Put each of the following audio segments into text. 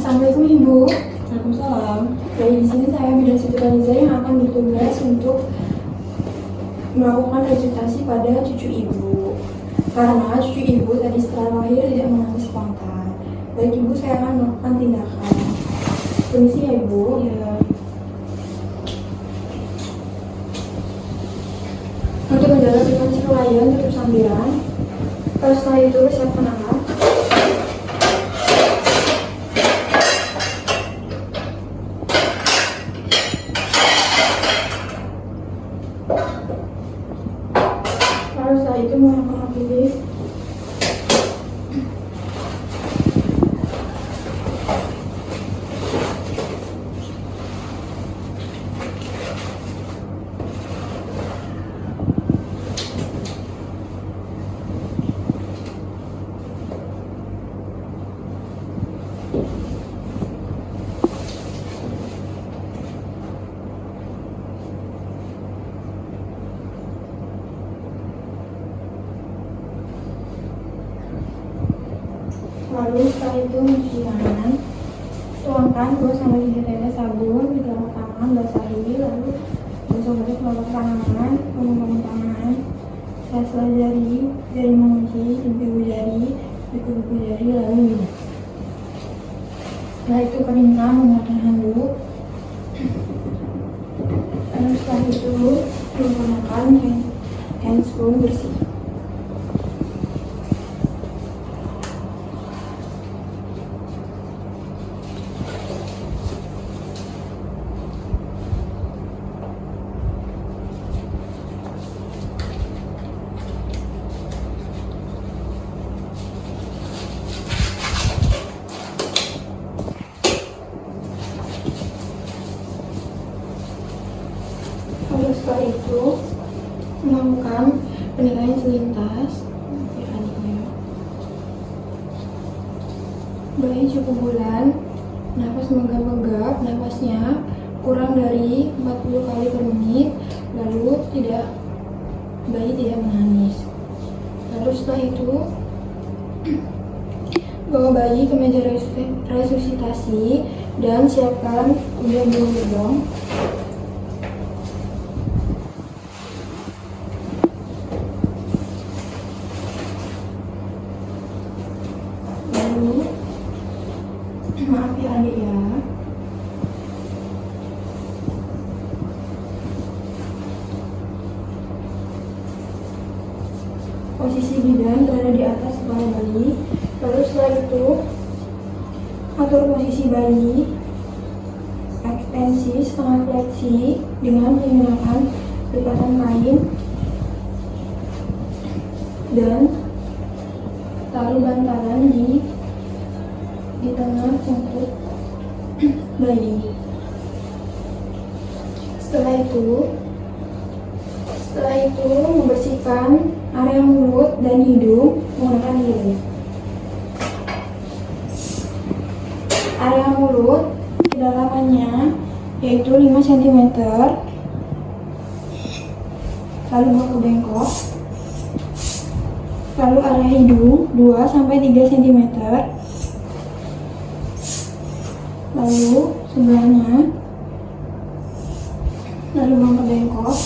Assalamualaikum Ibu. Waalaikumsalam. Dari di sini saya Bidan Siti Khadijah yang akan bertugas untuk melakukan resusitasi pada cucu Ibu. Karena cucu Ibu tadi setelah lahir tidak menangis spontan. Baik Ibu, saya akan melakukan tindakan. Permisi ya Ibu. Iya. Untuk menjaga frekuensi kelahiran tutup sambilan. Kalau setelah itu siapkan alat. Lalu setelah itu menggunakan APD. Lalu setelah itu mencuci tangan, tuangkan 2-3 tetes sabun di telapak tangan, basahi, lalu gosok-gosok telapak tangan, bangun tangan, sela-sela jari, jari mengunci, ibu jari, kuku jari, lalu minum. Setelah itu keringkan menggunakan handuk. Lalu setelah itu menggunakan handscoon bersih. Lalu setelah itu melakukan penilaian selintas. Bayi cukup bulan, nafas megap-megap, nafasnya kurang dari 40 kali per menit, lalu bayi tidak menangis. Lalu setelah itu bawa bayi ke meja resusitasi dan siapkan ujian gedong. Maaf ya adik ya. Posisi bidan berada di atas kepala bayi. Lalu setelah itu atur posisi bayi, ekstensi setengah fleksi dengan menggunakan lipatan kain dan taruh bantalan di tengah untuk bayi. Setelah itu membersihkan area mulut dan hidung menggunakan lilin. Area mulut kedalamannya yaitu 5 cm, lalu bawa ke bengkok. Lalu area hidung 2-3 cm, lalu sebelahnya, lalu bawa ke bengkok.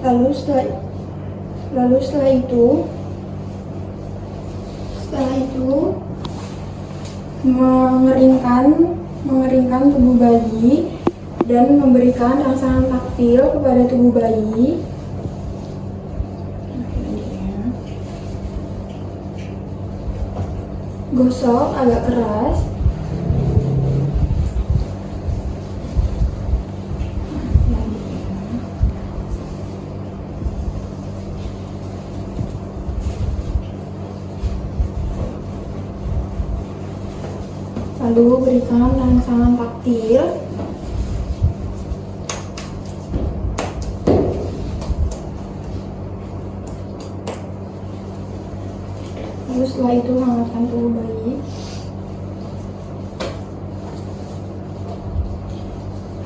Lalu setelah itu mengeringkan tubuh bayi dan memberikan rangsangan taktil kepada tubuh bayi. Gosok agak keras. Lalu berikan rangsangan taktil. Lalu setelah itu hangatkan tubuh bayi.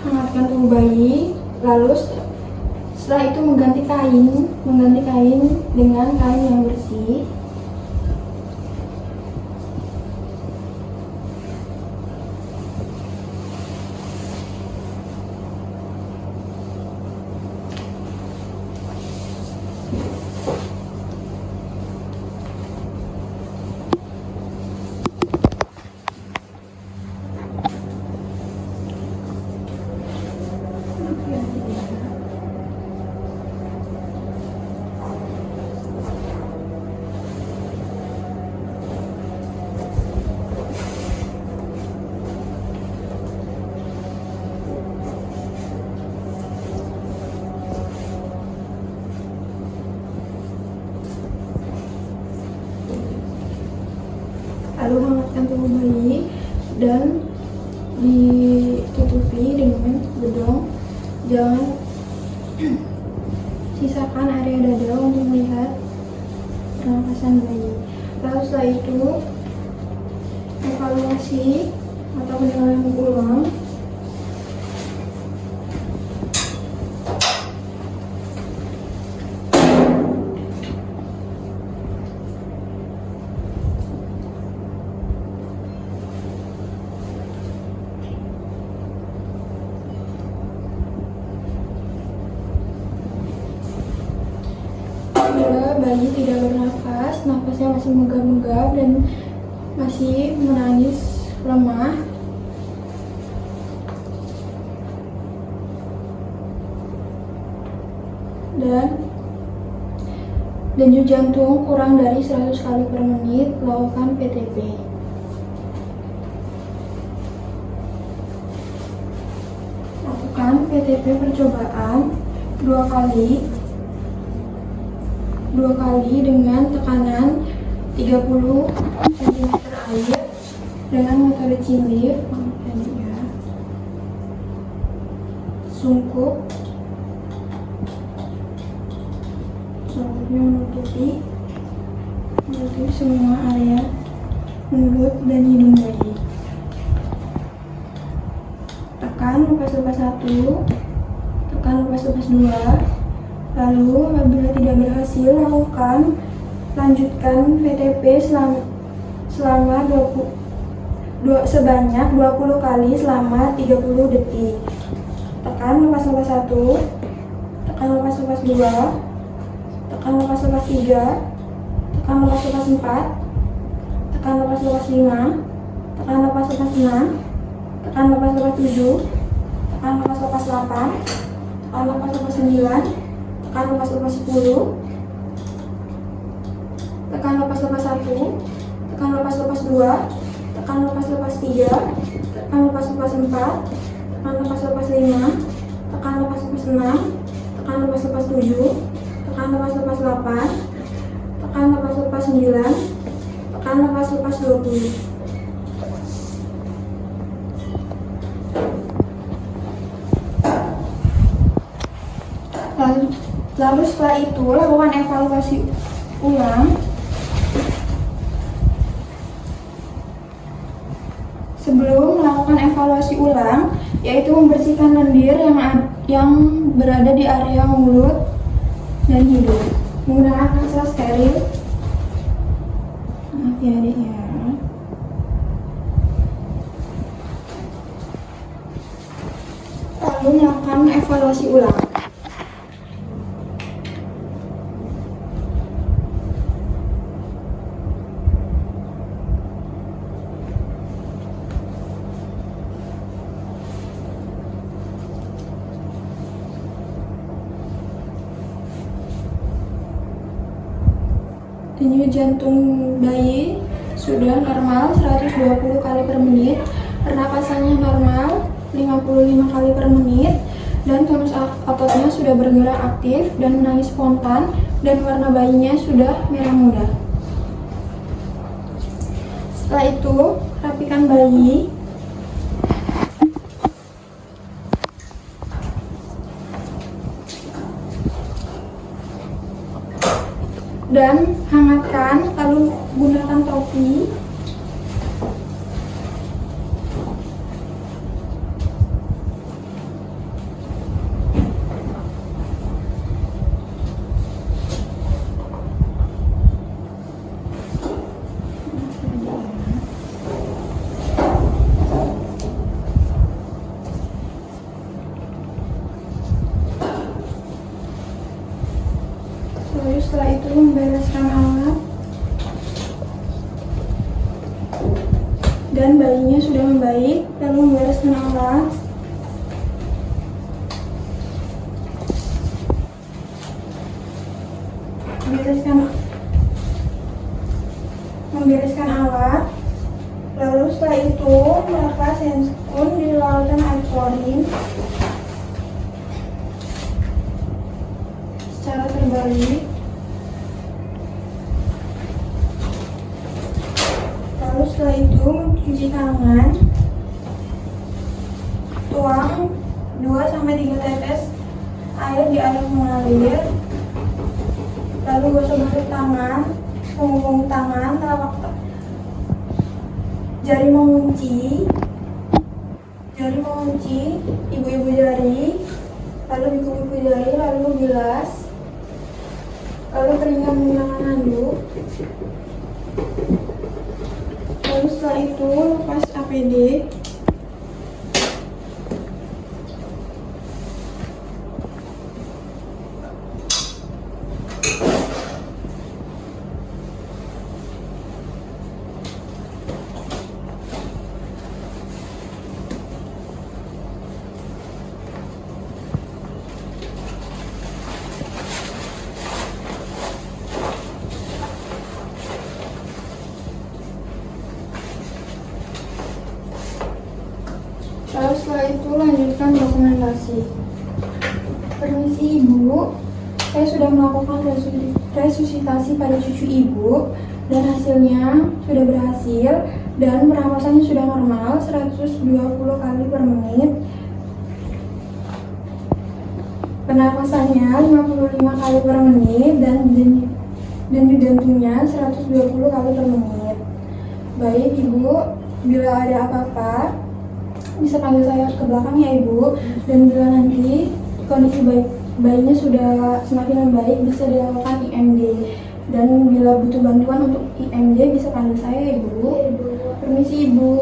Hangatkan tubuh bayi. Lalu setelah itu mengganti kain dengan kain yang bersih. Lalu hangatkan tubuh bayi dan ditutupi dengan bedong. Jangan sisakan area dada untuk melihat pernapasan bayi. Lalu setelah itu evaluasi atau penilaian ulang. Bila bayi tidak bernafas, nafasnya masih megap-megap dan masih menangis lemah, dan denyut jantung kurang dari 100 kali per menit, lakukan PTP. Lakukan PTP percobaan 2 kali dengan tekanan 30 cm air dengan metode Chin-Lift. Sungkup, sungkupnya menutupi semua area mulut dan hidung bayi. Tekan lepas-lepas 1, tekan lepas-lepas 2. Lalu apabila tidak berhasil, lanjutkan VTP selama sebanyak 20 kali selama 30 detik. Tekan lepas-lepas 1, tekan lepas-lepas 2, tekan lepas-lepas 3, tekan lepas-lepas 4, tekan lepas-lepas 5, tekan lepas-lepas 6, tekan lepas-lepas 7, tekan lepas-lepas 8, tekan lepas-lepas 9, tekan lepas-lepas 10, tekan lepas-lepas 1, tekan lepas-lepas 2, tekan lepas-lepas 3, tekan lepas-lepas 4, tekan lepas-lepas 5, tekan lepas-lepas 6, tekan lepas-lepas 7, tekan lepas-lepas 8, tekan lepas-lepas 9, tekan lepas-lepas 20. Lalu setelah itu lakukan evaluasi ulang. Sebelum melakukan evaluasi ulang, yaitu membersihkan lendir yang berada di area mulut dan hidung menggunakan pasta steril. Maaf ya adik ya. Lalu melakukan evaluasi ulang. Denyut jantung bayi sudah normal 120 kali per menit, pernapasannya normal 55 kali per menit, dan tonus ototnya sudah bergerak aktif dan menangis spontan, dan warna bayinya sudah merah muda. Setelah itu, rapikan bayi. Dan hangatkan, lalu gunakan topi. Lalu setelah itu membereskan alat, dan bayinya sudah membaik. Lalu membereskan alat, membereskan alat. Lalu setelah itu melepas handscoon di lautan air klorin secara terbalik. Lalu setelah itu mencuci tangan, tuang 2-3 tetes air di air mengalir, lalu gosok tangan, punggung tangan, telapak jari mengunci, ibu-ibu jari, lalu ibu-ibu jari, lalu bilas, lalu keringkan menggunakan handuk. Lalu setelah itu lepas APD. Lalu setelah itu lanjutkan dokumentasi. Permisi Ibu, saya sudah melakukan resusitasi pada cucu Ibu dan hasilnya sudah berhasil dan pernapasannya sudah normal 120 kali per menit. Pernapasannya 55 kali per menit dan denyut jantungnya 120 kali per menit. Baik Ibu, bila ada apa-apa bisa panggil saya ke belakang ya Ibu, dan bila nanti kondisi bayinya sudah semakin membaik bisa dilakukan IMD, dan bila butuh bantuan untuk IMD bisa panggil saya Ibu. Permisi Ibu.